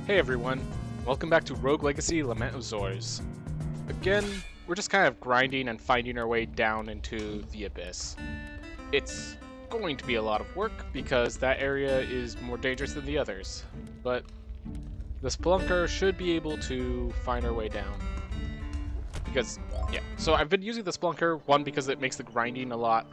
Hey everyone, welcome back to Rogue Legacy Lament of Zors. Again, we're just kind of grinding and finding our way down into the abyss. It's going to be a lot of work because that area is more dangerous than the others, but the Spelunker should be able to find our way down. Because, yeah, so I've been using the Spelunker, one, because it makes the grinding a lot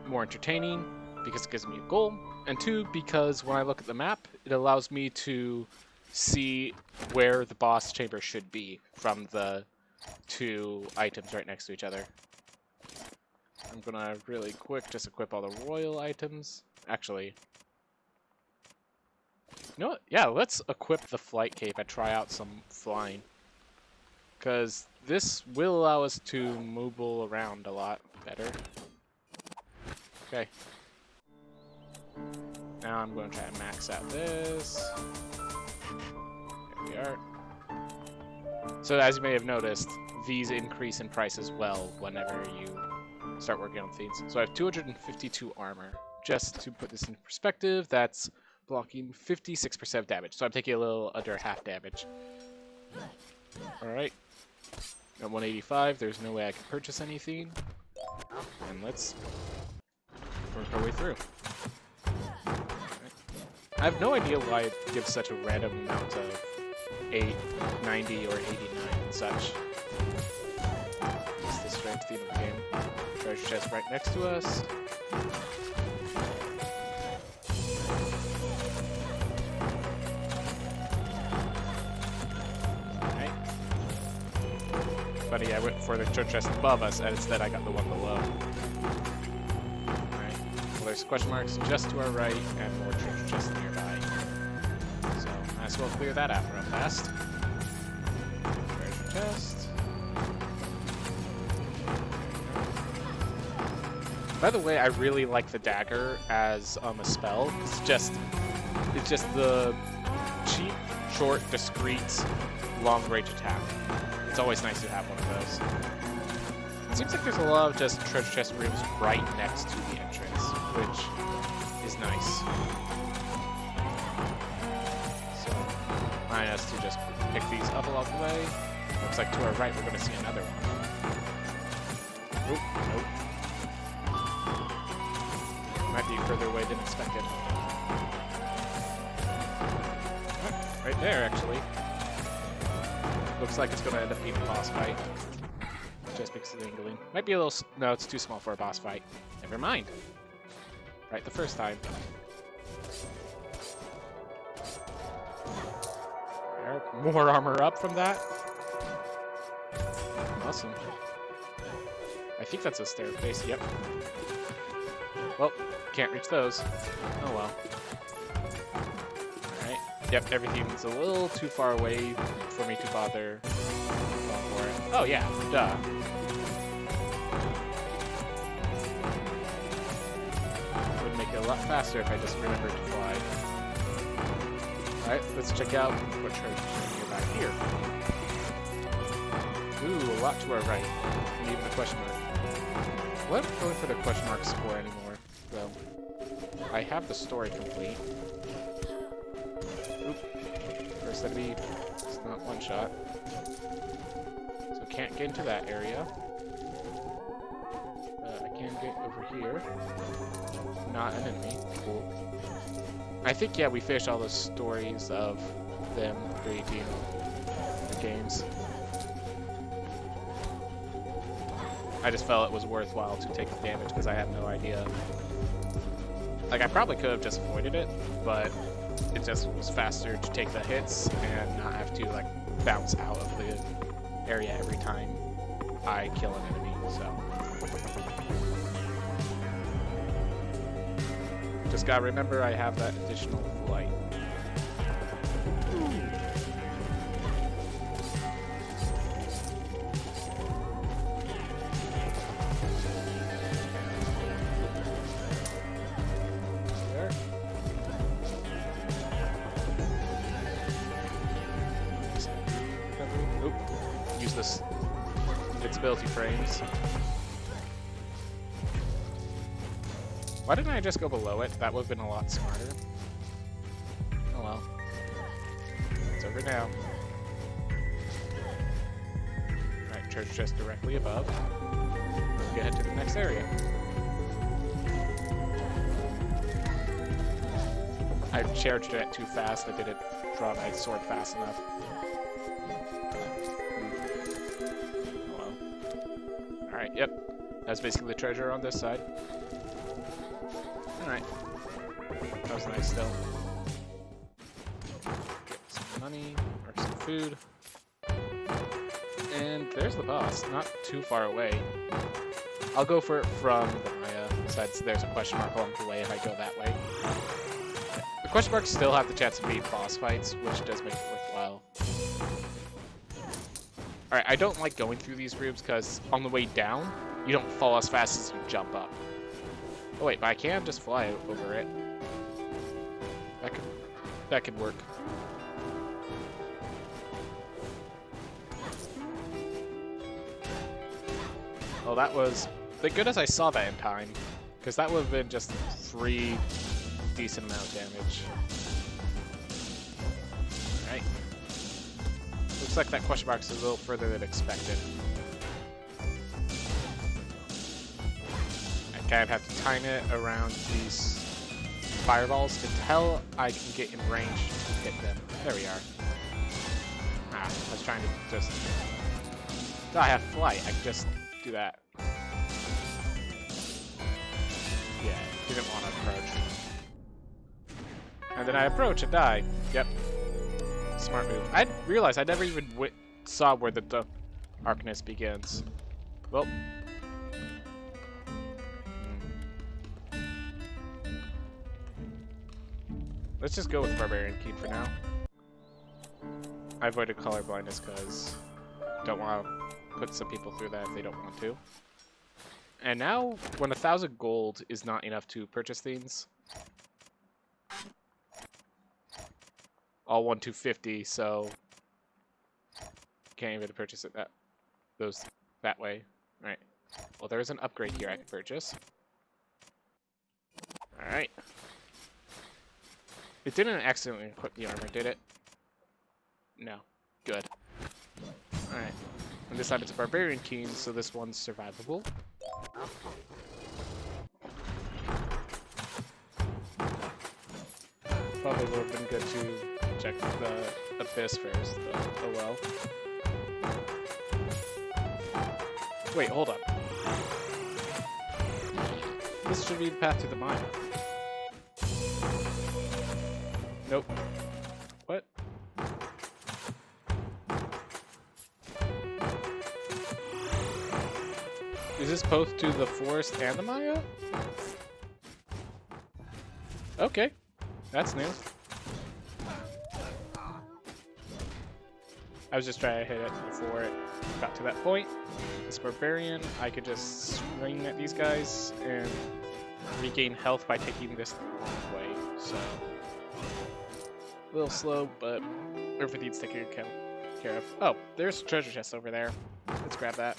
more entertaining, because it gives me a goal, and two, because when I look at the map, it allows me to see where the boss chamber should be from the two items right next to each other. I'm gonna really quick just equip all the royal items. Actually, you know what? Yeah, let's equip the flight cape and try out some flying. Because this will allow us to mobile around a lot better. Okay. Now I'm going to try to max out this. There we are. So as you may have noticed, these increase in price as well whenever you start working on things. So I have 252 armor. Just to put this in perspective, that's blocking 56% of damage. So I'm taking a little under half damage. Alright. At 185, there's no way I can purchase anything. And let's work our way through. I have no idea why it gives such a random amount of 8, 90, or 89 and such. It's the strength theme of the game. Treasure chest right next to us. Alright. Funny, I went for the treasure chest above us, and instead I got the one below. Well, there's question marks just to our right and more treasure chests nearby. So, might as well clear that out real fast. Treasure chest. By the way, I really like the dagger as a spell. It's just the cheap, short, discreet, long-range attack. It's always nice to have one of those. It seems like there's a lot of just treasure chest rooms right next to the entrance, which is nice. So, I us to just pick these up along the way. Looks like to our right we're going to see another one. Nope, nope. Might be further away than expected. Oh, right there, actually. Looks like it's going to end up being a boss fight. Just because of the angling. Might be a little... No, it's too small for a boss fight. Never mind. Right the first time. There, more armor up from that. Awesome. I think that's a staircase. Yep. Well, can't reach those. Oh well. Alright. Yep, everything's a little too far away for me to bother going for it. Oh yeah, duh. Would make it a lot faster if I just remembered to fly. Alright, let's check out what treasure nearby here. Ooh, a lot to our right. And even the question mark. What am I going for the question marks for anymore? Well, I have the story complete. Oop. First enemy. It's not one shot. So can't get into that area. I can get over here. Not an enemy. Cool. I think, yeah, we finished all the stories of them creating the games. I just felt it was worthwhile to take the damage because I had no idea. Like, I probably could have just avoided it, but it just was faster to take the hits and not have to, like, bounce out of the area every time I kill an enemy, so. Just gotta remember I have that additional flight. Use this invincibility frames. Why didn't I just go below it? That would have been a lot smarter. Oh well. It's over now. Alright, treasure chest directly above. Get head to the next area. I charged it too fast. I didn't draw my sword fast enough. Well. Alright, yep. That's basically the treasure on this side. Alright. That was nice still. Get some money, or some food. And there's the boss, not too far away. I'll go for it from the Maya, besides there's a question mark along the way if I go that way. The question marks still have the chance of being boss fights, which does make it worthwhile. Alright, I don't like going through these rooms because on the way down, you don't fall as fast as you jump up. Oh wait, but I can just fly over it. That could work. Well, that was... Thank goodness I saw that in time, because that would have been just free, decent amount of damage. Alright. Looks like that question mark is a little further than expected. I kind of have to time it around these fireballs until I can get in range to hit them. There we are. Ah, I was trying to just... Oh, I have flight. I can just do that. Yeah, didn't want to approach. And then I approach and die. Yep. Smart move. I realized I never even saw where the darkness begins. Well. Let's just go with Barbarian Keen for now. I avoided color blindness because I don't want to put some people through that if they don't want to. And now, when 1,000 gold is not enough to purchase things, all 1,250, so can't even purchase it that way. Right. Well, there is an upgrade here I can purchase. All right. It didn't accidentally equip the armor, did it? No. Good. All right. And this time it's a Barbarian Keen, so this one's survivable. Probably would have been good to check the Abyss first, but oh well. Wait, hold up. This should be the path to the Maya. Nope. What? Is this both to the forest and the Maya? Okay. That's new. I was just trying to hit it before it got to that point. This Barbarian, I could just swing at these guys and regain health by taking this the long way, so... A little slow, but everything's taken care of. Oh, there's a treasure chest over there. Let's grab that.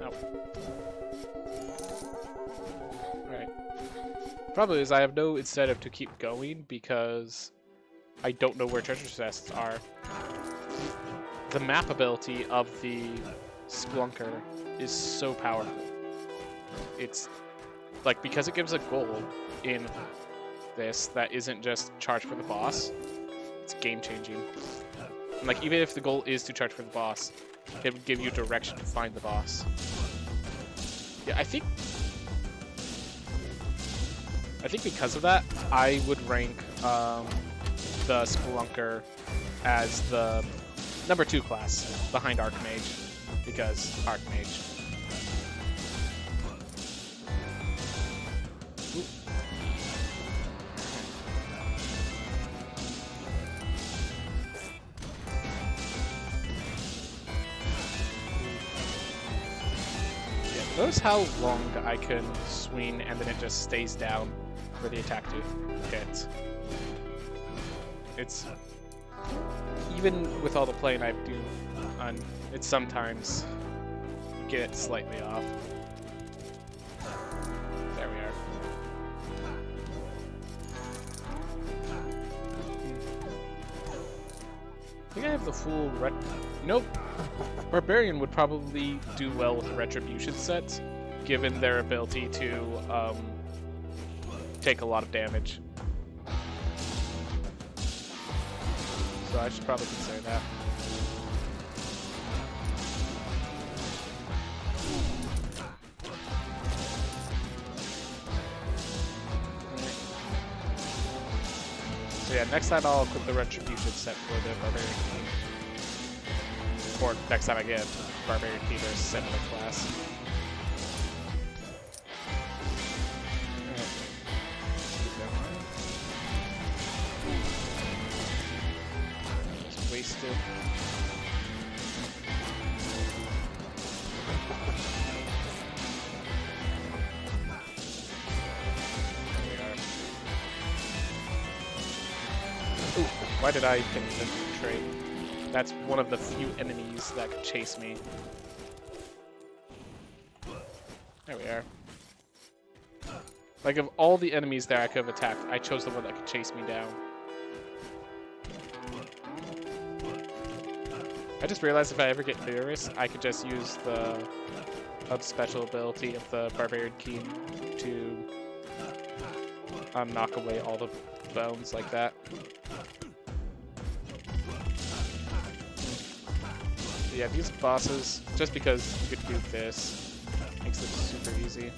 Oh. Alright. Problem is I have no incentive to keep going because I don't know where treasure chests are. The map ability of the Splunker is so powerful. It's like, because it gives a goal in this that isn't just charge for the boss, it's game changing. And like, even if the goal is to charge for the boss, it would give you direction to find the boss. Yeah, I think because of that, I would rank the Spelunker as the number 2 class behind Archmage, because Archmage. Notice how long I can swing and then it just stays down for the attack to hit. It's... Even with all the playing I do, it's sometimes you get it slightly off. There we are. think I have the full Nope. Barbarian would probably do well with Retribution sets, given their ability to take a lot of damage. So I should probably consider that. So yeah, next time I'll equip the Retribution set for the Barbarian King. Or next time I get Barbarian King or similar class. Just wasted. Why did I infiltrate? That's one of the few enemies that could chase me. There we are. Like, of all the enemies there I could have attacked, I chose the one that could chase me down. I just realized if I ever get nervous, I could just use the special ability of the Barbarian King to knock away all the bones like that. Yeah, these bosses, just because you could do this, makes it super easy.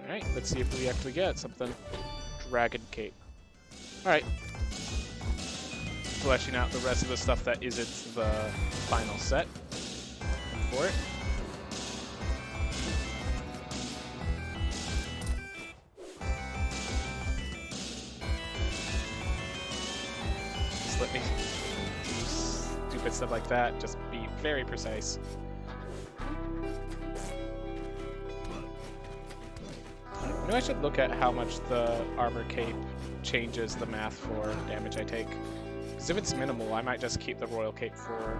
Alright, let's see if we actually get something. Dragon Cape. Alright. Fleshing out the rest of the stuff that isn't the final set for it. Just let me stupid stuff like that, just be very precise. You know, I should look at how much the armor cape changes the math for damage I take. Because if it's minimal, I might just keep the royal cape for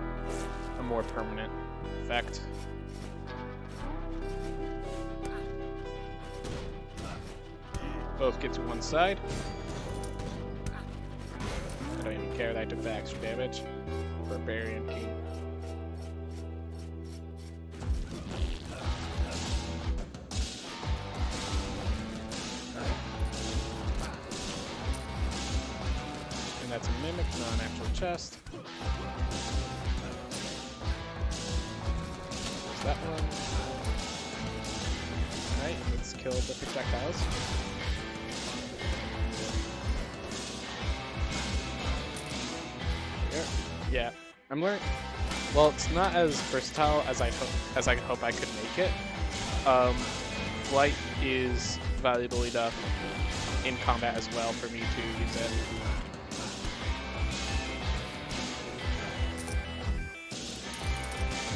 a more permanent effect. Both get to one side. I don't even care that I took the extra damage. Barbarian King. And that's a mimic, not an actual chest. There's that one. Alright, let's kill the projectiles. Yeah, I'm learning. Well, it's not as versatile as I hope I could make it. Flight is valuable enough in combat as well for me to use it.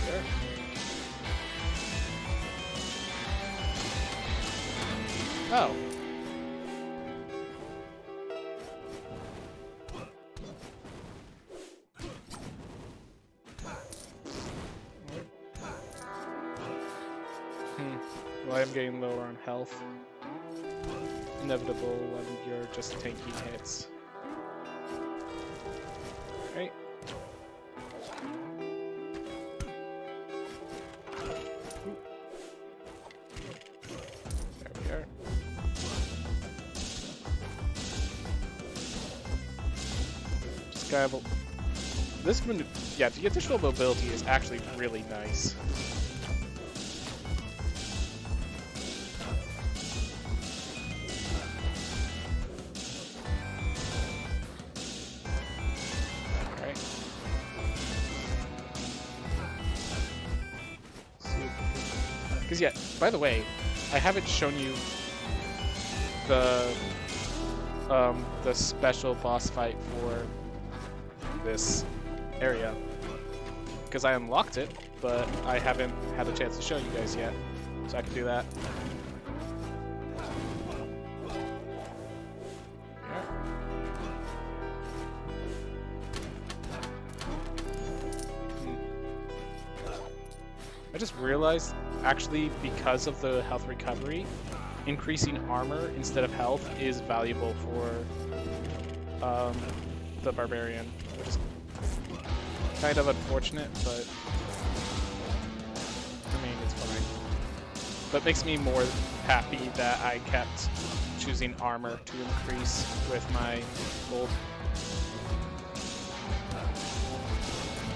Sure. Oh. Well, I'm getting lower on health. Inevitable when you're just tanking hits. Right. There we are. Just grab this one. Yeah, the additional mobility is actually really nice. Because yeah, by the way, I haven't shown you the special boss fight for this area. Because I unlocked it, but I haven't had a chance to show you guys yet. So I can do that. I just realized, actually, because of the health recovery, increasing armor instead of health is valuable for the barbarian, which is kind of unfortunate, but I mean, it's fine. But makes me more happy that I kept choosing armor to increase with my gold.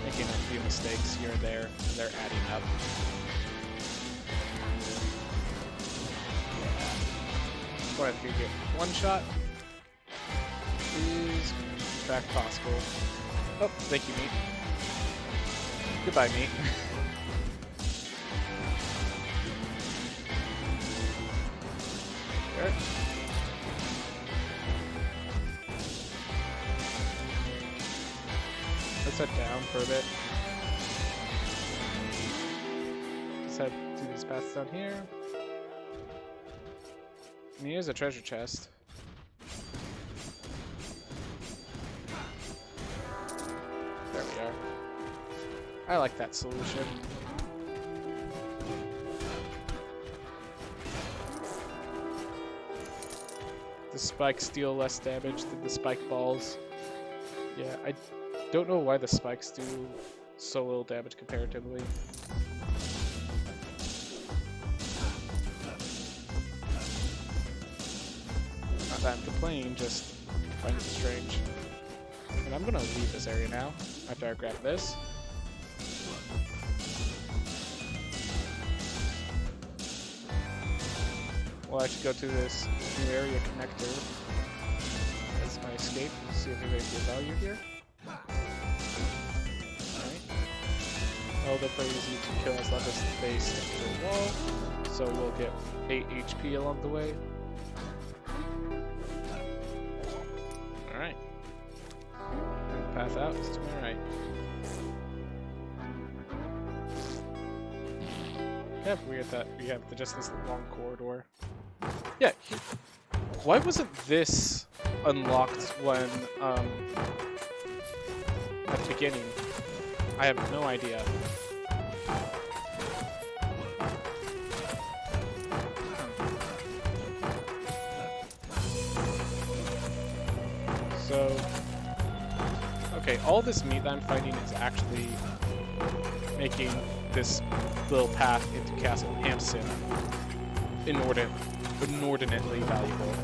Making a few mistakes here and there, and they're adding up. What if you get one shot? Is in fact possible. Oh, thank you, meat. Goodbye, meat. There. Let's head down for a bit. Let's head to these paths down here. And here's a treasure chest. There we are. I like that solution. The spikes deal less damage than the spike balls. Yeah, I don't know why the spikes do so little damage comparatively. Not that I'm complaining, just find it strange. And I'm gonna leave this area now, after I grab this. Well, I should go to this new area connector as my escape, see if there's anything of value here. Alright. Oh, they're pretty easy to kill as long as they stick to the wall, so we'll get 8 HP along the way. Alright. And the path out is to my right. Yeah, weird that we have just this long corridor. Yeah, why wasn't this unlocked when, at the beginning? I have no idea. So, okay, all this meat that I'm finding is actually making this little path into Castle Hampson inordinately valuable.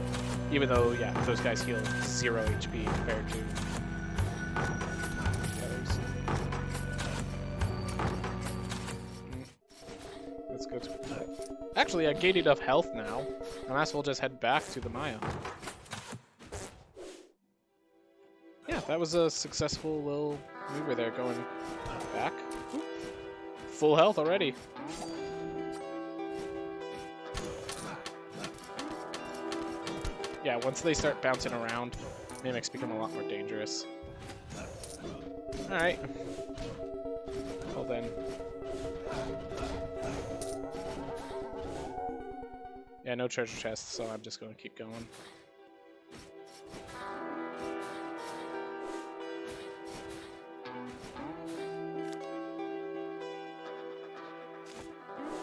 Even though, yeah, those guys heal 0 HP compared to the others. Let's go to... Actually, I gained enough health now. I might as well just head back to the Maya. Yeah, that was a successful little maneuver there, going back. Ooh. Full health already. Yeah, once they start bouncing around, mimics become a lot more dangerous. Alright. Well then. Yeah, no treasure chests, so I'm just going to keep going.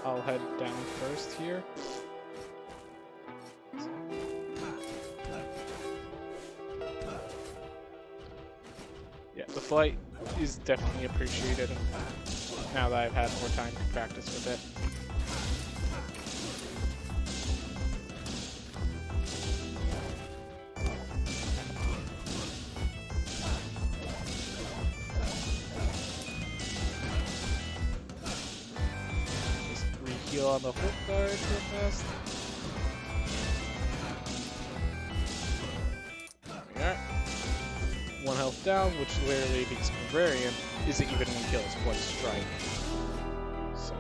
I'll head down first here. Yeah, the flight is definitely appreciated now that I've had more time to practice with it. Just re-heal on the hook guard real fast. There we are. 1 health down, which literally beats Barbarian isn't even 1 kill, it's 1 strike. So,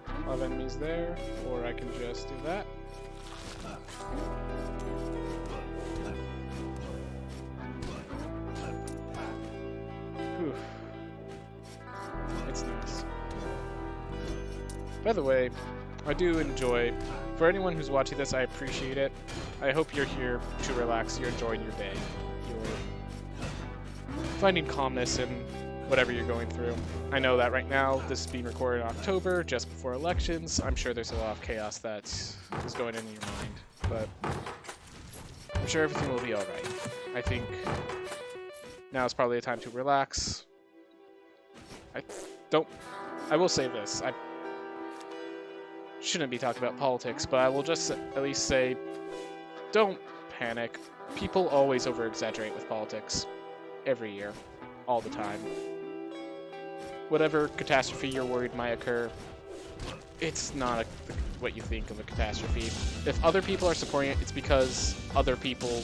a lot of enemies there, or I can just do that. Oof. It's nice. By the way, I do enjoy, for anyone who's watching this, I appreciate it. I hope you're here to relax, you're enjoying your day, you're finding calmness in whatever you're going through. I know that right now, this is being recorded in October, just before elections. I'm sure there's a lot of chaos that is going in your mind, but I'm sure everything will be alright. I think now is probably the time to relax. I will say this. I shouldn't be talking about politics, but I will just at least say, don't panic. People always over-exaggerate with politics. Every year. All the time. Whatever catastrophe you're worried might occur, it's not what you think of a catastrophe. If other people are supporting it, it's because other people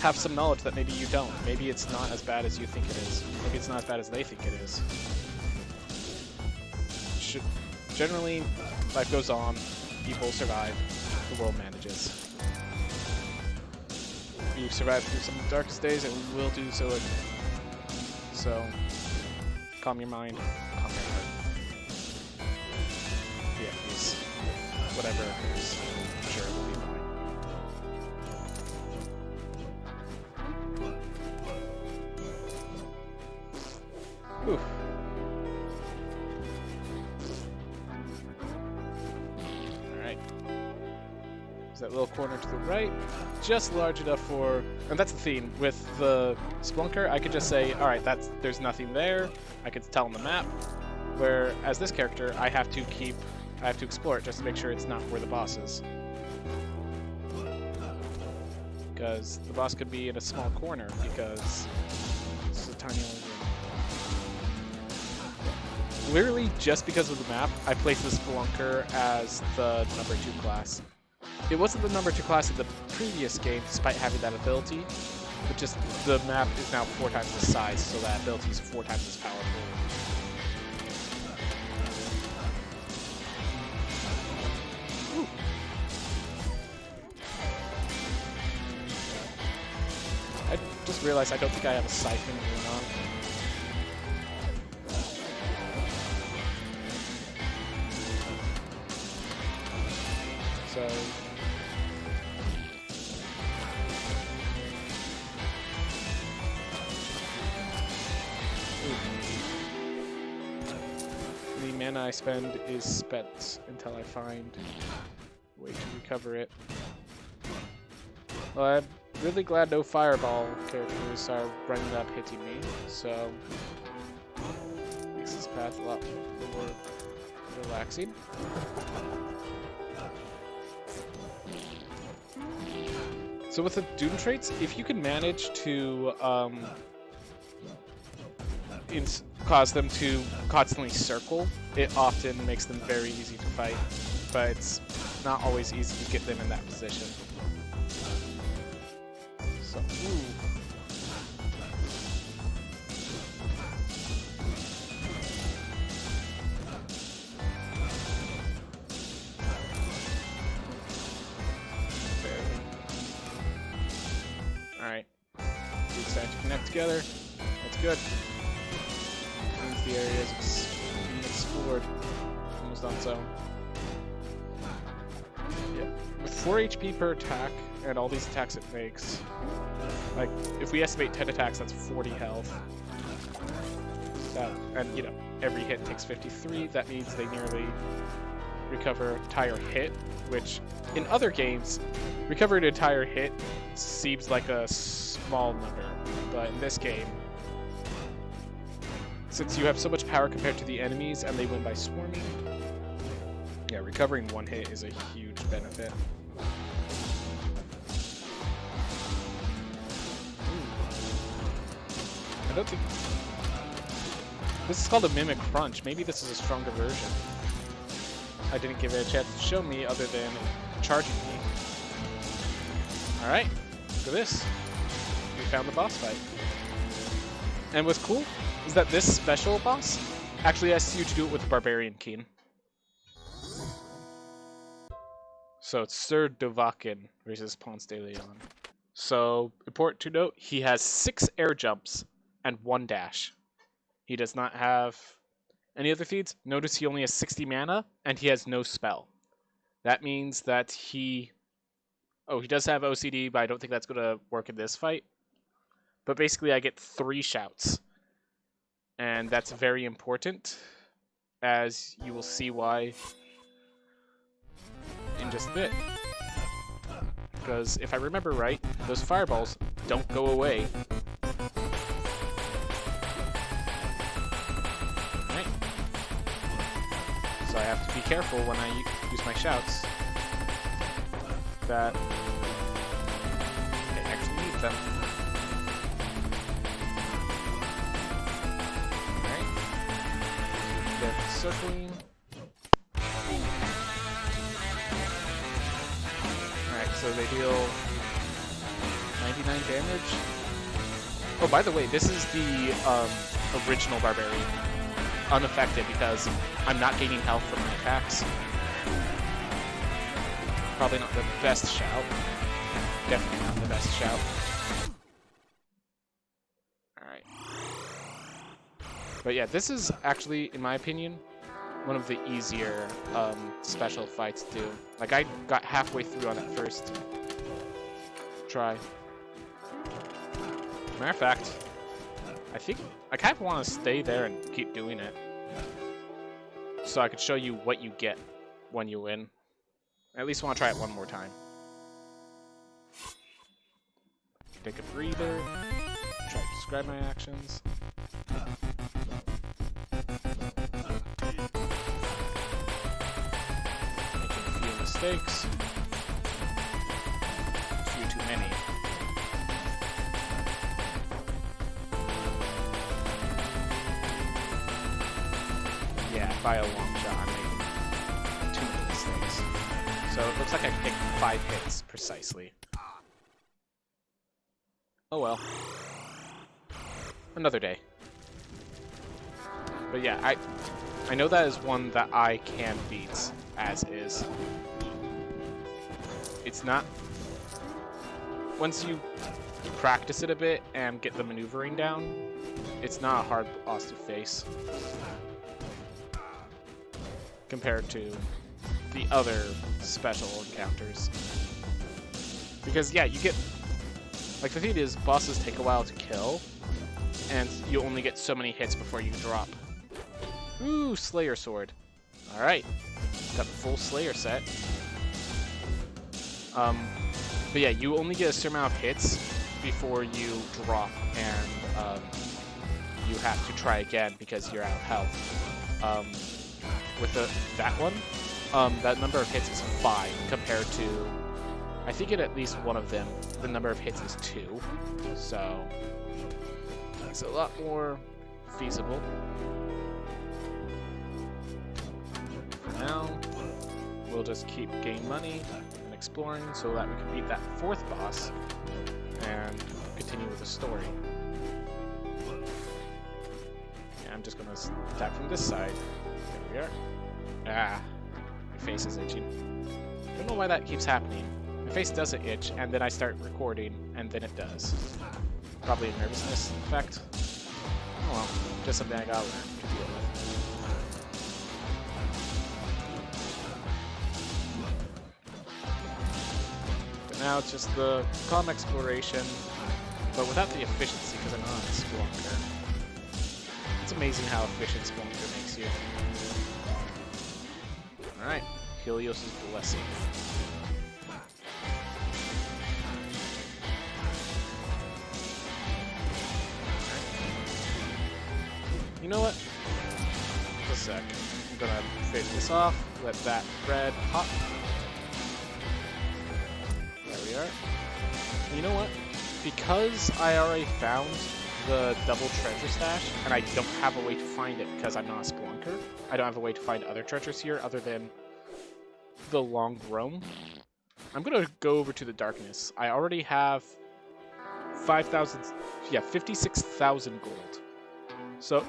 have some knowledge that maybe you don't. Maybe it's not as bad as you think it is. Maybe it's not as bad as they think it is. Generally, life goes on, people survive, the world manages. We've survived through some of the darkest days, and we will do so again. So, calm your mind, calm your heart. Yeah, please. Whatever occurs, I'm sure it will be fine. Oof. That little corner to the right, just large enough for, and that's the theme with the Splunker. I could just say, all right, there's nothing there. I could tell on the map. Whereas this character, I have to explore it just to make sure it's not where the boss is, because the boss could be in a small corner because this is a tiny little room. Literally, just because of the map, I placed the Spelunker as the number 2 class. It wasn't the number 2 class in the previous game, despite having that ability, but just the map is now 4 times the size, so that ability is 4 times as powerful. Ooh. I just realized I don't think I have a siphon going on. So the mana I spend is spent until I find a way to recover it. Well, I'm really glad no fireball characters are running up hitting me, so makes this path a lot more relaxing. So with the Doom traits, if you can manage to cause them to constantly circle, it often makes them very easy to fight, but it's not always easy to get them in that position. So, ooh. Alright. These start to connect together. That's good. Means the area is being explored. Almost on zone. Yeah. With 4 HP per attack, and all these attacks it makes, like, if we estimate 10 attacks, that's 40 health. And, you know, every hit takes 53. That means they nearly recover an entire hit, which, in other games, recovering an entire hit seems like a small number, but in this game, since you have so much power compared to the enemies and they win by swarming, yeah, recovering 1 hit is a huge benefit. I don't think... This is called a Mimic Crunch. Maybe this is a stronger version. I didn't give it a chance to show me other than charging me. Alright, look at this. We found the boss fight. And what's cool is that this special boss actually asks you to do it with the Barbarian Keen. So it's Sir Dovahkiin versus Ponce de Leon. So, important to note, he has 6 air jumps and 1 dash. He does not have any other feats. Notice he only has 60 mana, and he has no spell. That means that he... Oh, he does have OCD, but I don't think that's going to work in this fight. But basically, I get 3 shouts. And that's very important, as you will see why in just a bit. because if I remember right, those fireballs don't go away. Alright. So I have to be careful when I use my shouts that I actually need them. Alright. They're circling. So they deal 99 damage. Oh, by the way, this is the original Barbarian. Unaffected because I'm not gaining health from my attacks. Probably not the best shout. Definitely not the best shout. Alright. But yeah, this is actually, in my opinion, one of the easier special fights to do. Like, I got halfway through on that first try. Matter of fact, I think I kind of want to stay there and keep doing it, so I could show you what you get when you win. I at least want to try it one more time. Take a breather. Try to describe my actions. Mistakes. A few too many. Yeah, by a long shot, I'm making too many mistakes. So it looks like I picked 5 hits precisely. Oh well. Another day. But yeah, I know that is one that I can beat as is. It's not... Once you practice it a bit and get the maneuvering down, it's not a hard boss to face. Compared to the other special encounters. Because, yeah, you get... Like, the thing is, bosses take a while to kill, and you only get so many hits before you drop. Ooh, Slayer Sword. Alright. Got the full Slayer set. But yeah, you only get a certain amount of hits before you drop, and you have to try again because you're out of health. With that one, that number of hits is 5 compared to, I think at least one of them, the number of hits is 2. So, it's a lot more feasible. For now, we'll just keep gaining money and exploring so that we can beat that 4th boss and continue with the story. Yeah, I'm just gonna attack from this side. There we are. Ah, my face is itching. Don't know why that keeps happening. My face doesn't itch, and then I start recording, and then it does. Probably a nervousness effect. Oh well, just something I gotta learn to deal with. But now it's just the calm exploration, but without the efficiency, because I'm not a Spelunker. It's amazing how efficient Spelunker makes you. Alright, Helios' Blessing. You know what? Just a sec. I'm gonna fade this off, let that red pop. There we are. And you know what? Because I already found the double treasure stash, and I don't have a way to find it because I'm not a Spelunker, I don't have a way to find other treasures here other than the long roam. I'm gonna go over to the darkness. I already have 56,000 gold. So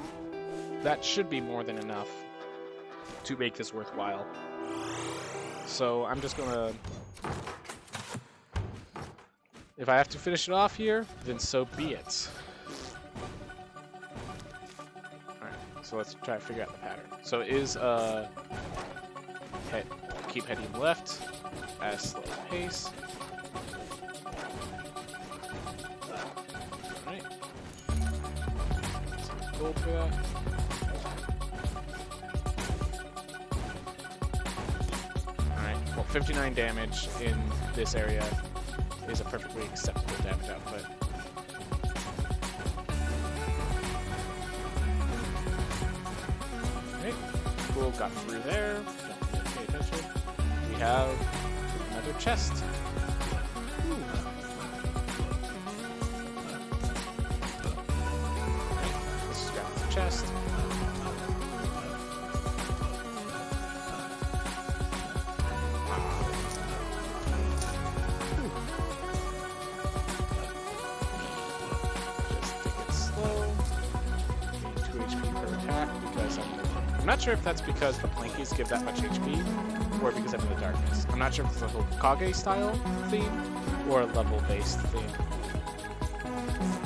that should be more than enough to make this worthwhile. So I'm just gonna... If I have to finish it off here, then so be it. Alright, so let's try to figure out the pattern. So it is keep heading left at a slow pace. Alright. Some gold for that. Alright, well, 59 damage in this area. is a perfectly acceptable damage output. Okay, cool, got through there. Don't need to pay attention. We have another chest. Ooh. Okay, let's just grab the chest. I'm not sure if that's because the Plankies give that much HP, or because I'm in the darkness. I'm not sure if it's a whole Kage style theme, or a level based theme.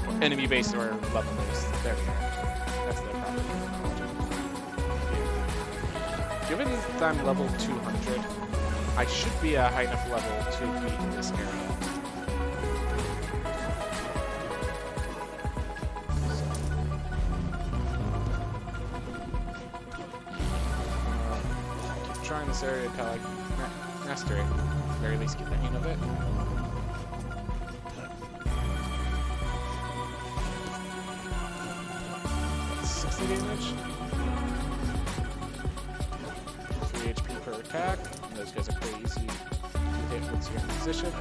Or enemy based or level based. There we go. That's the proper terminology. Given that I'm level 200, I should be a high enough level to beat this area. Trying this area until I master it. At the very least, get the hang of it. That's 60 damage. 3 HP per attack. And those guys are pretty easy to hit once you're in position.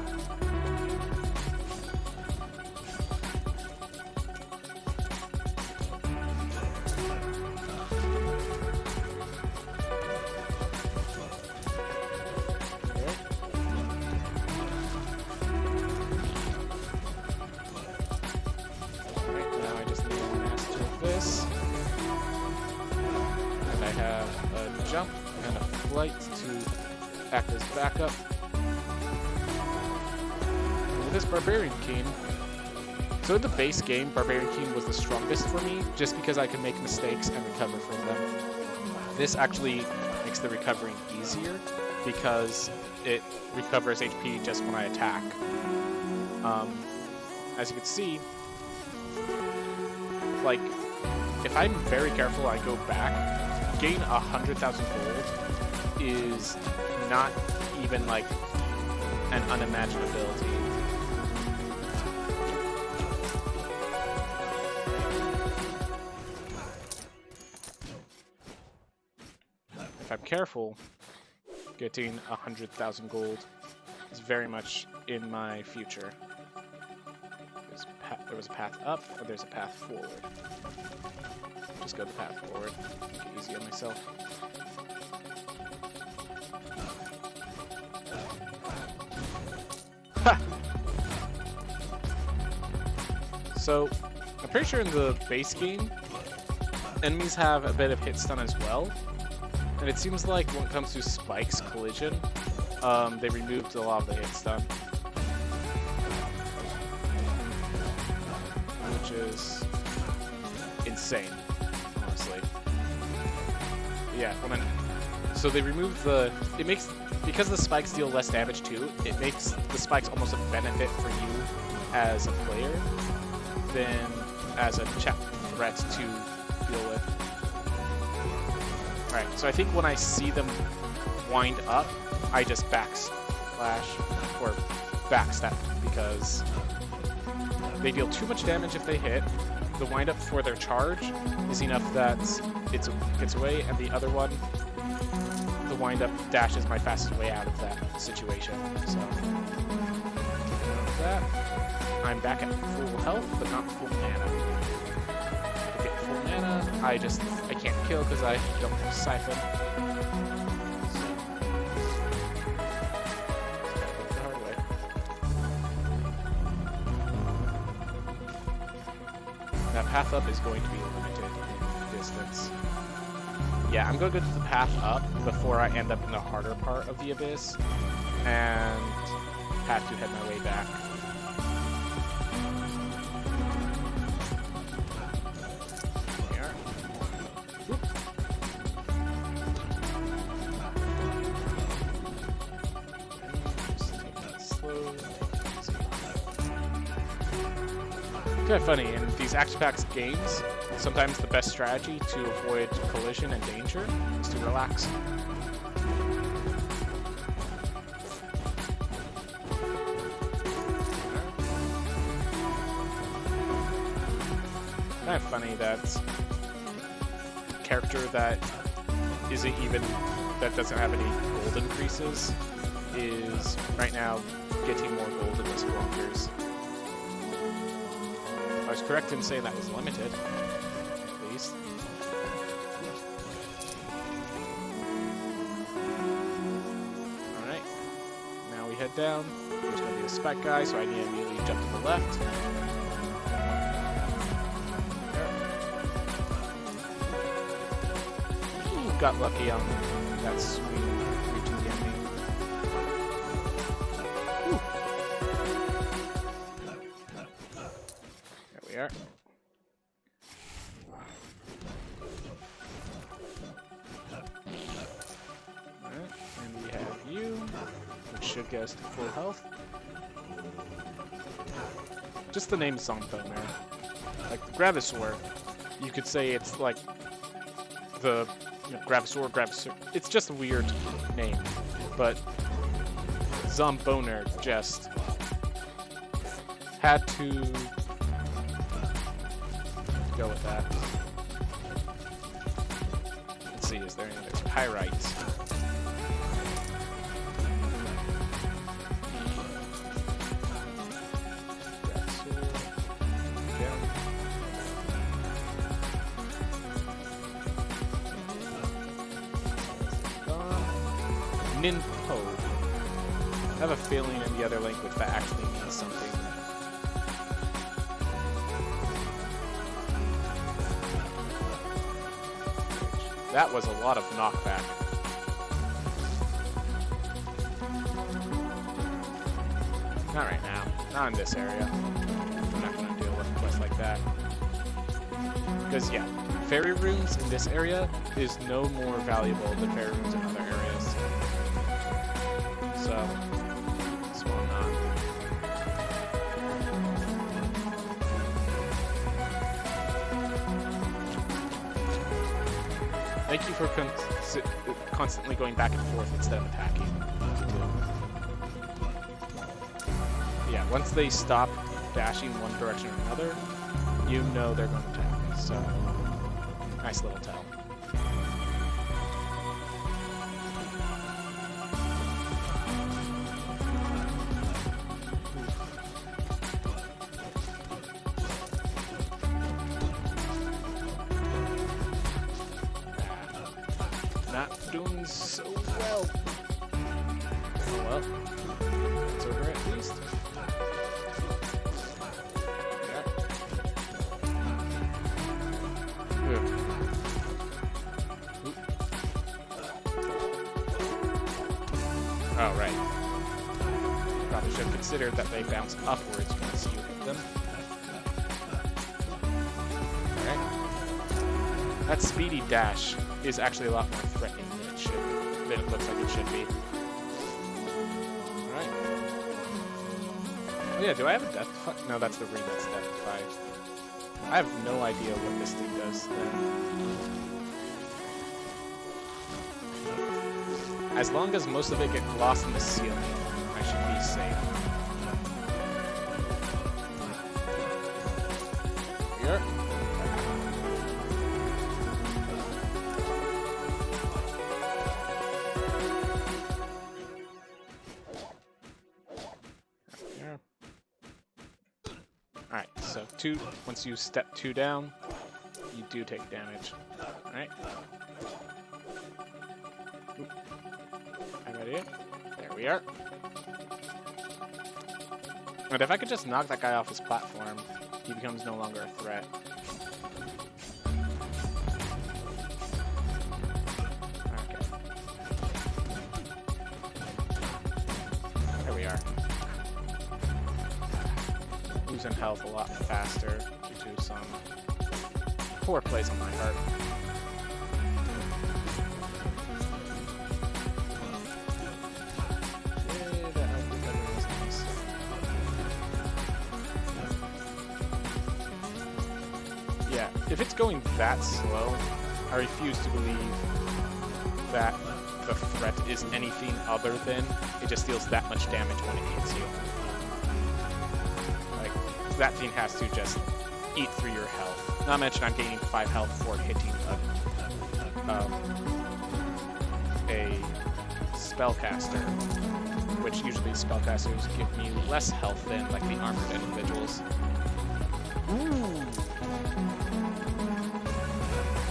Jump and a flight to act as backup. With this Barbarian King, so in the base game, Barbarian King was the strongest for me, just because I could make mistakes and recover from them. This actually makes the recovering easier, because it recovers HP just when I attack. As you can see, like, if I'm very careful, I go back, gain 100,000 gold is not even like an unimaginability. If I'm careful, getting 100,000 gold is very much in my future. There was a path up, or there's a path forward. Just go the path forward. Make it easy on myself. Ha! So, I'm pretty sure in the base game, enemies have a bit of hit stun as well. And it seems like when it comes to Spike's collision, they removed a lot of the hit stun. Which is insane. Yeah, so they remove the, because the spikes deal less damage too, it makes the spikes almost a benefit for you as a player than as a threat to deal with. Alright, so I think when I see them wind up, I just backslash or backstab because they deal too much damage if they hit. The wind up for their charge is enough that it gets away, and the other one, the wind up dash is my fastest way out of that situation. So, that. I'm back at full health, but not full mana. To get full mana, I can't kill because I don't have Siphon. So, the hard way. That path up is going to be limited in distance. Yeah, I'm going to go to the path up before I end up in the harder part of the abyss, and have to head my way back. There we are. Oop. Just take that slow. It's kind of funny, in these action-packed games, sometimes the best strategy to avoid collision and danger is to relax. Kind of funny that character that isn't even, that doesn't have any gold increases is right now getting more gold in this Blonkers. I was correct in saying that was limited, at least. Alright, now we head down. There's going to be a spike guy, so I need to immediately jump to the left. Ooh, got lucky on that swing reaching the enemy. Ooh. There we are. Alright, and we have you, which should get us to full health. Just the name Zomboner. Like the Gravisaur, you could say it's like the Gravisaur. It's just a weird name, but Zomboner just had to go with that. Let's see, is there any other Pyrite? Ninpo. I have a feeling in the other language that actually means something. That was a lot of knockback. Not right now. Not in this area. I'm not going to deal with quests like that. Because, yeah, fairy runes in this area is no more valuable than fairy runes in other areas. So, this one not. Thank you for constantly going back and forth instead of attacking. Yeah, once they stop dashing one direction or another, you know they're going to attack. So, nice little tell. Not doing so well. Oh well. It's over at least. Yeah. Oh, right. Probably should have considered that they bounce upwards once you hit them. Alright. That speedy dash is actually a lot more threatening than it looks like it should be. Alright. Oh yeah, do I have a death fight? No, that's the ring that's death fight. I have no idea what this thing does then. As long as most of it gets lost in the ceiling, I should be safe. Here. Alright, so once you step 2 down, you do take damage. Alright. Ready? There we are. And if I could just knock that guy off his platform, he becomes no longer a threat. Okay. There we are. Losing health a lot faster due to some poor plays on my part. Yeah, if it's going that slow, I refuse to believe that the threat is anything other than it just deals that much damage when it hits you. Like, that thing has to just eat through your health. Not mention I'm gaining 5 health for hitting a spellcaster, which usually spellcasters give me less health than like the armored individuals. Ooh.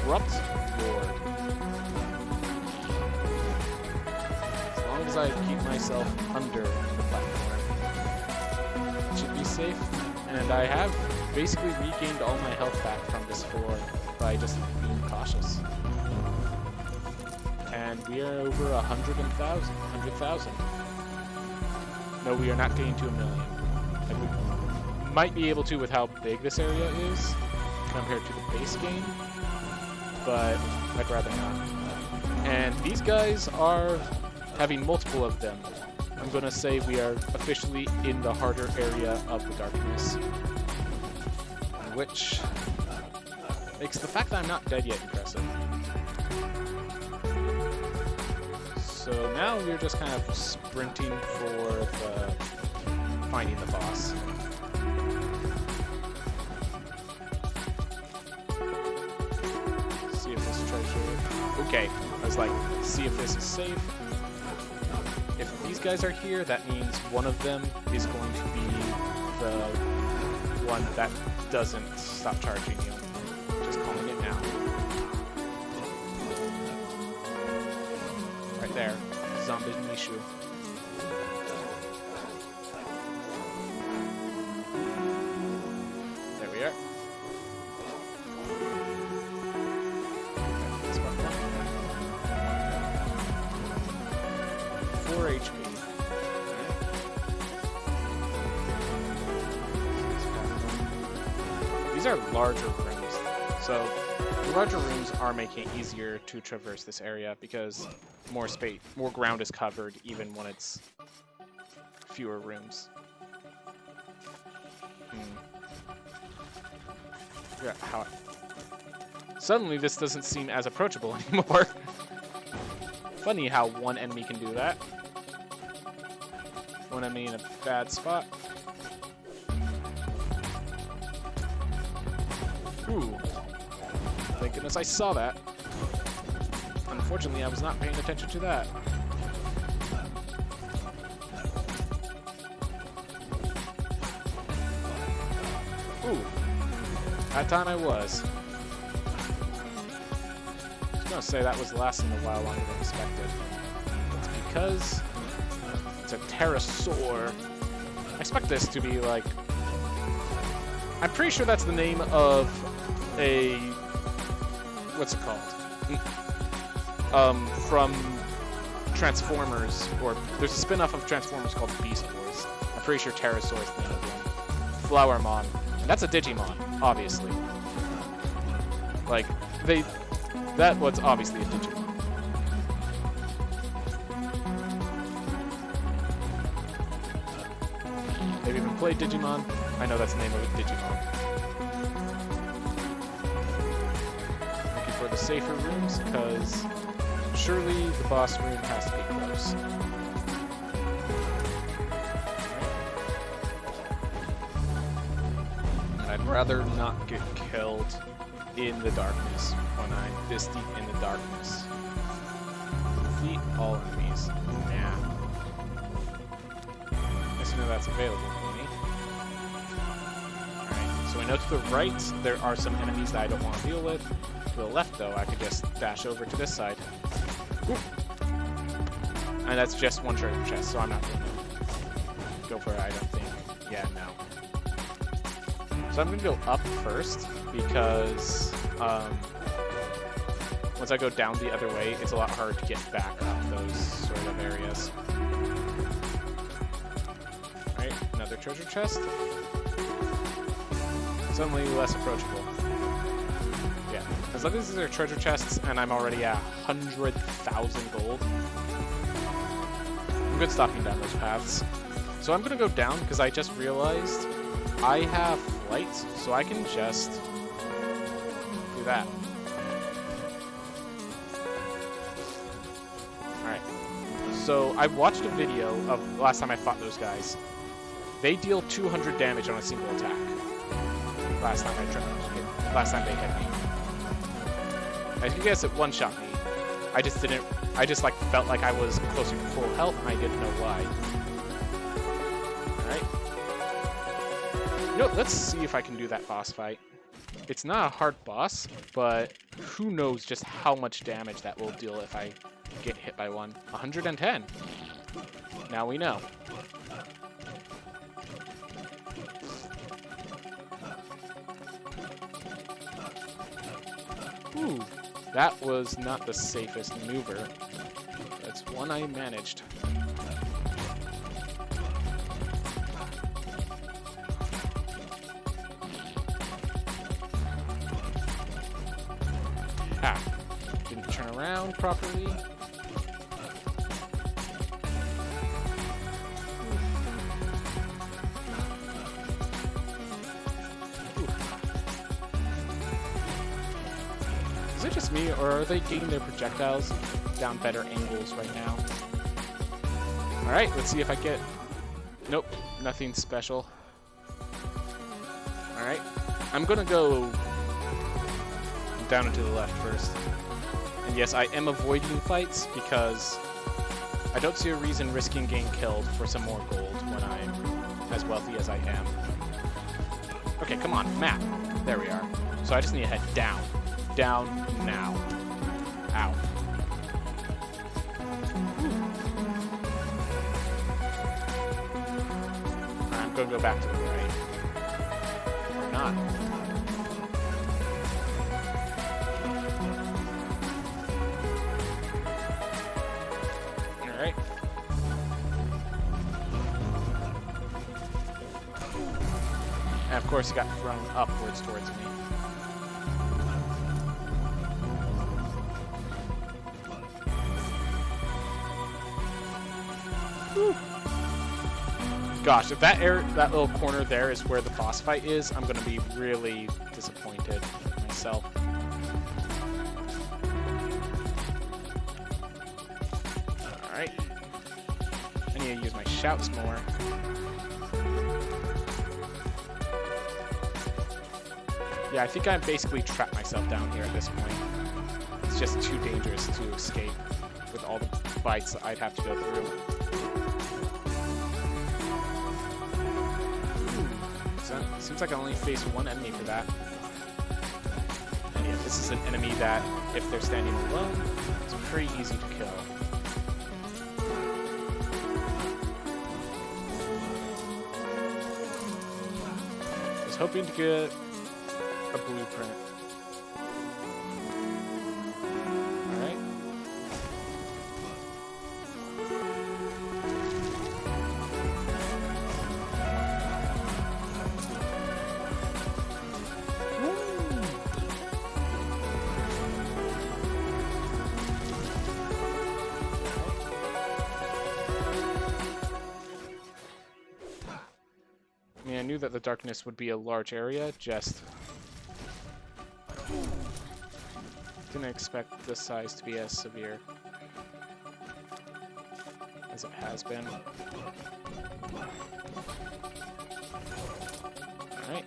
Corrupt Lord. As long as I keep myself under the platform, it should be safe. And I have basically regained all my health back from this floor by just being cautious. And we are over 100,000. No, we are not getting to 1 million. And we might be able to with how big this area is compared to the base game, but I'd rather not. And these guys are having multiple of them. I'm gonna say we are officially in the harder area of the darkness, which makes the fact that I'm not dead yet impressive. So now we're just kind of sprinting for finding the boss. See if this treasure... Okay, I was like, see if this is safe. If these guys are here, that means one of them is going to be the one that doesn't stop charging you. Just calling it now. Right there. Zombie Nishu. There we are. 4 HP. These are larger rooms, so the larger rooms are making it easier to traverse this area because more space, more ground is covered even when it's fewer rooms. Yeah, how? Suddenly this doesn't seem as approachable anymore. Funny how one enemy can do that. One enemy in a bad spot. Ooh. Thank goodness I saw that. Unfortunately, I was not paying attention to that. Ooh. That time I was. I was gonna say that was lasting a while longer than expected. It's because it's a pterosaur. I expect this to be like... I'm pretty sure that's the name of a... What's it called? From Transformers, or there's a spin-off of Transformers called Beast Wars. I'm pretty sure Pterosaur is the name of one. Flowermon. And that's a Digimon, obviously. Like, that was obviously a Digimon. They've even played Digimon. I know that's the name of a Digimon. Looking for the safer rooms, because surely the boss room has to be close. And I'd rather not get killed in the darkness when I'm this deep in the darkness. Defeat all enemies. Yeah. Nice to know that's available for me. Alright, so I know to the right there are some enemies that I don't want to deal with. To the left, though, I could just dash over to this side. Ooh. And that's just one treasure chest, so I'm not going to go for it, I don't think. Yeah, no. So I'm going to go up first, because once I go down the other way, it's a lot harder to get back up those sort of areas. Alright, another treasure chest. Suddenly less approachable. Yeah, as long as these are treasure chests and I'm already at 100,000 gold, I'm good stopping down those paths. So I'm gonna go down because I just realized I have flight, so I can just do that. Alright. So I watched a video of the last time I fought those guys. They deal 200 damage on a single attack. last time they hit me. As you guys, it one-shot me. I just like felt like I was closer to full health and I didn't know why. Alright. You know, let's see if I can do that boss fight. It's not a hard boss, but who knows just how much damage that will deal if I get hit by one. 110. Now we know. Ooh, that was not the safest maneuver. That's one I managed. Ah, didn't turn around properly. Is it just me, or are they getting their projectiles down better angles right now? Alright, let's see if I get... Nope, nothing special. Alright, I'm gonna go down and to the left first. And yes, I am avoiding fights because I don't see a reason risking getting killed for some more gold when I'm as wealthy as I am. Okay, come on, map. There we are. So I just need to head down. Down now. Ow. I'm gonna go back to the right. Or not. Alright. And of course it got thrown upwards towards me. Gosh, if that little corner there is where the boss fight is, I'm gonna be really disappointed myself. Alright. I need to use my shouts more. Yeah, I think I basically trapped myself down here at this point. It's just too dangerous to escape with all the fights that I'd have to go through. Seems like I only face one enemy for that. And yeah, this is an enemy that, if they're standing alone, it's pretty easy to kill. I was hoping to get a blueprint. Alright. I mean, I knew that the darkness would be a large area, just didn't expect this size to be as severe as it has been. Alright.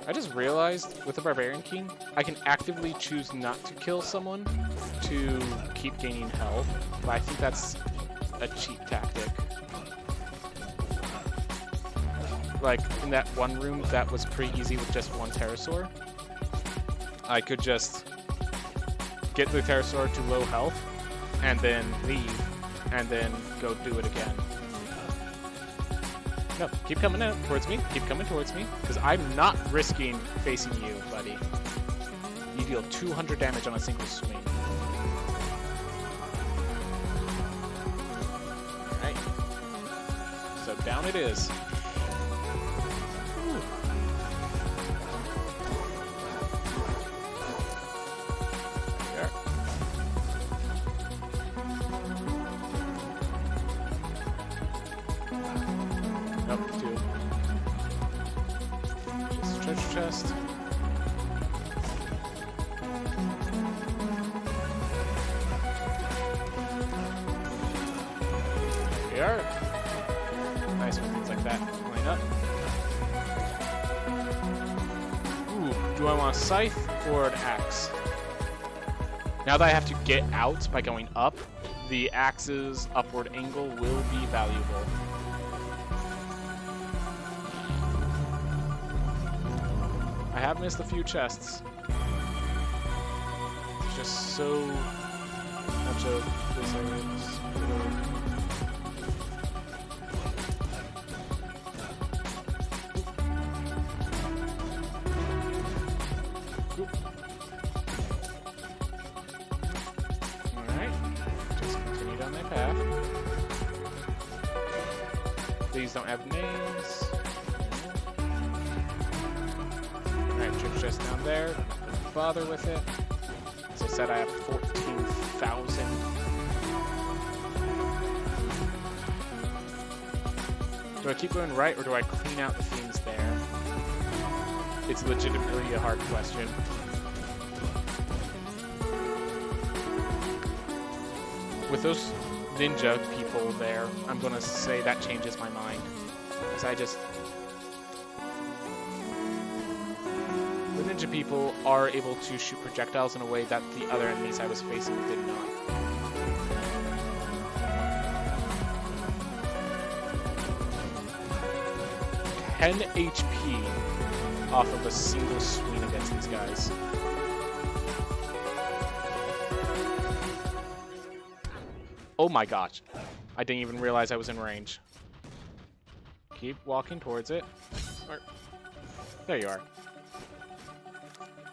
I just realized with the Barbarian King, I can actively choose not to kill someone to keep gaining health, but I think that's a cheap tactic. Like, in that one room that was pretty easy with just one pterosaur, I could just get the pterosaur to low health, and then leave, and then go do it again. No, keep coming out towards me, keep coming towards me, because I'm not risking facing you, buddy. You deal 200 damage on a single swing. Alright. So down it is. Chest. There we are. Nice when things like that line up. Ooh. Do I want a scythe or an axe? Now that I have to get out by going up, the axe's upward angle will be valuable. I have missed a few chests. It's just so much of this area. These don't have names. Alright, church chest down there. Don't bother with it. As I said, I have 14,000. Do I keep going right, or do I clean out the things there? It's legitimately a hard question. With those ninja people there, I'm gonna say that changes my mind. Because the ninja people are able to shoot projectiles in a way that the other enemies I was facing did not. $10 HP off of a single swing against these guys. Oh my gosh. I didn't even realize I was in range. Keep walking towards it. There you are.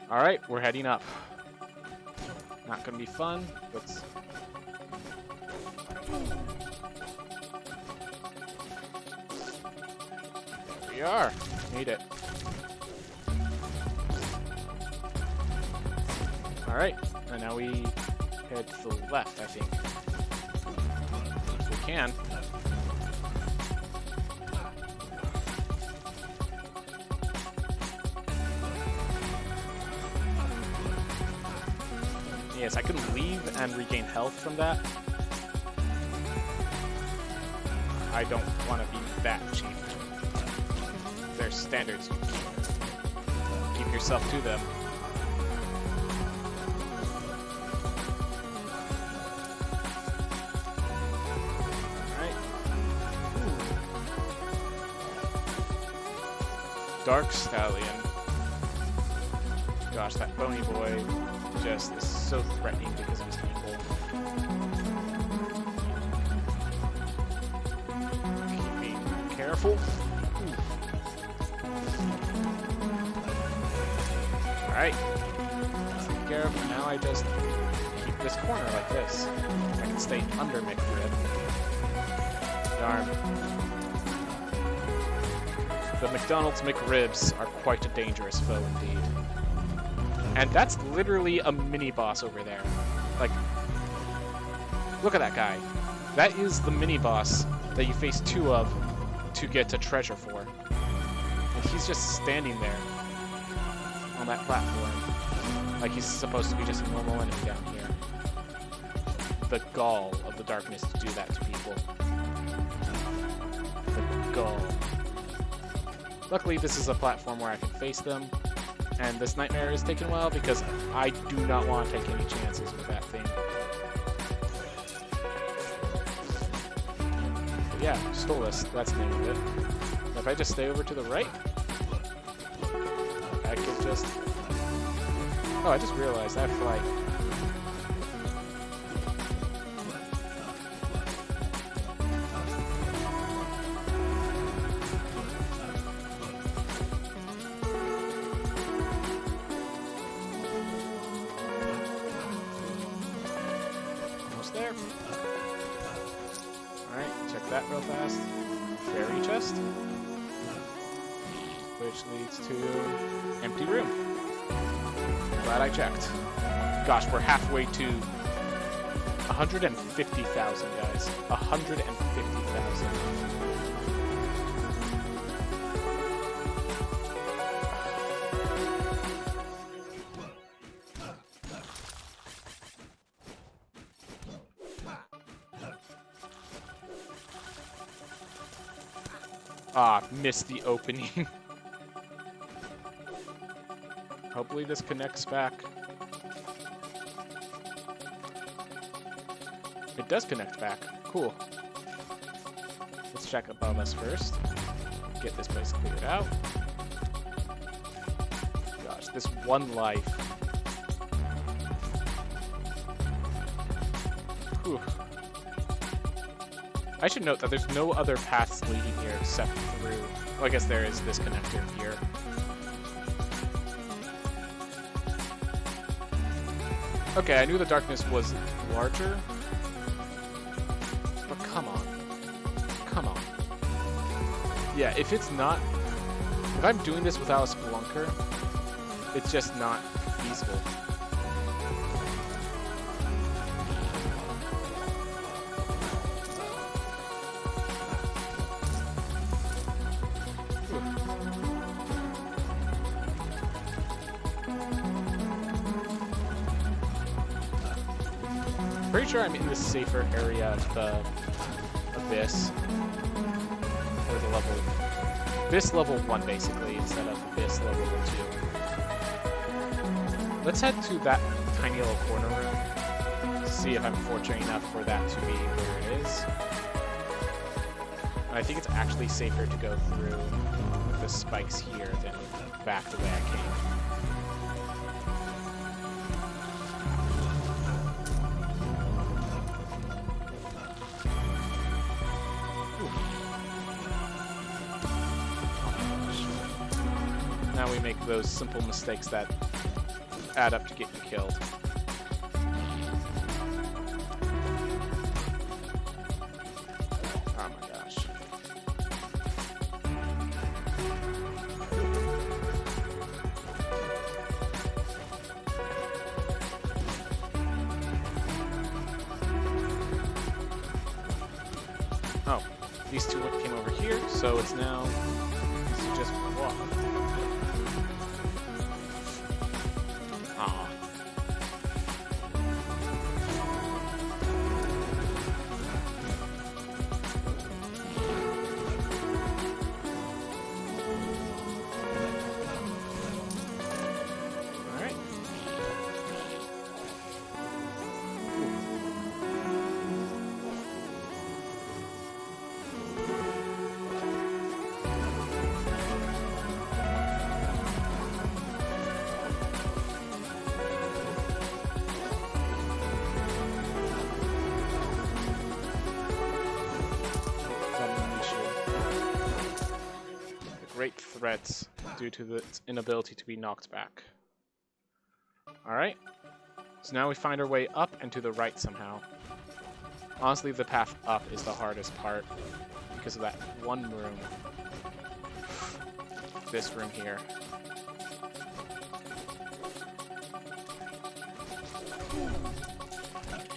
Alright, we're heading up. Not gonna be fun. Let's... There we are. Made it. Alright, and now we head to the left, I think. Can. Yes, I can leave and regain health from that. I don't want to be that cheap. There's standards. Keep yourself to them. Dark Stallion. Gosh, that bony boy just is so threatening because of his ankle. Keep being careful. Alright. Take care of it. Now I just keep this corner like this. I can stay under McRib. Darn. The McDonald's McRibs are quite a dangerous foe indeed. And that's literally a mini-boss over there. Like, look at that guy. That is the mini-boss that you face 2 of to get a treasure for. And he's just standing there on that platform. Like he's supposed to be just a normal enemy down here. The gall of the darkness to do that to people. The gall. Luckily, this is a platform where I can face them, and this nightmare is taking a while because I do not want to take any chances with that thing. But yeah, Stolas, that's the name of it. If I just stay over to the right, I could just... Oh, I just realized I have flight. There. Alright, check that real fast. Fairy chest. Which leads to empty room. Glad I checked. Gosh, we're halfway to 150,000, guys. 150,000. Ah, missed the opening. Hopefully this connects back. It does connect back. Cool. Let's check above us first. Get this place cleared out. Gosh, this one life. Whew. I should note that there's no other paths leading here except through... Well, I guess there is this connector here. Okay, I knew the darkness was larger. But come on. Come on. Yeah, if it's not... If I'm doing this without a spelunker, it's just not feasible. Pretty sure I'm in the safer area of the Abyss. Or the level... Abyss level 1, basically, instead of Abyss level 2. Let's head to that tiny little corner room. See if I'm fortunate enough for that to be where it is. And I think it's actually safer to go through the spikes here than back the way I came. Now we make those simple mistakes that add up to getting killed. Oh my gosh. Oh, these two came over here, so it's now easy to just walk. Great threats due to its inability to be knocked back. Alright, so now we find our way up and to the right somehow. Honestly, the path up is the hardest part because of that one room. This room here.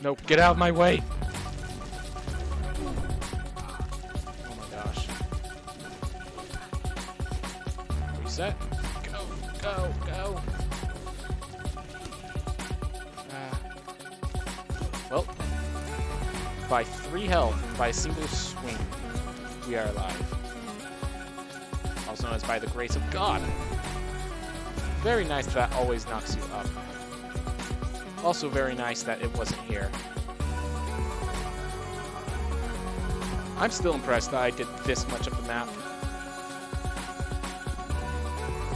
No, get out of my way! Set. Go, go, go. Well, by 3 health, by a single swing, we are alive. Also known as by the grace of God. Very nice that always knocks you up. Also very nice that it wasn't here. I'm still impressed that I did this much of the map.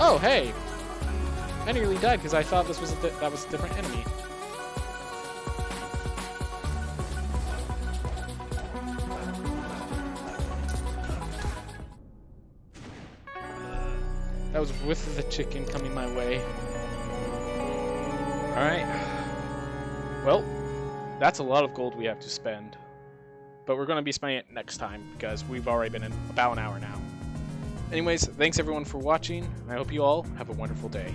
Oh, hey! I nearly died because I thought this was that was a different enemy. That was with the chicken coming my way. Alright. Well, that's a lot of gold we have to spend. But we're going to be spending it next time because we've already been in about an hour now. Anyways, thanks everyone for watching. I hope you all have a wonderful day.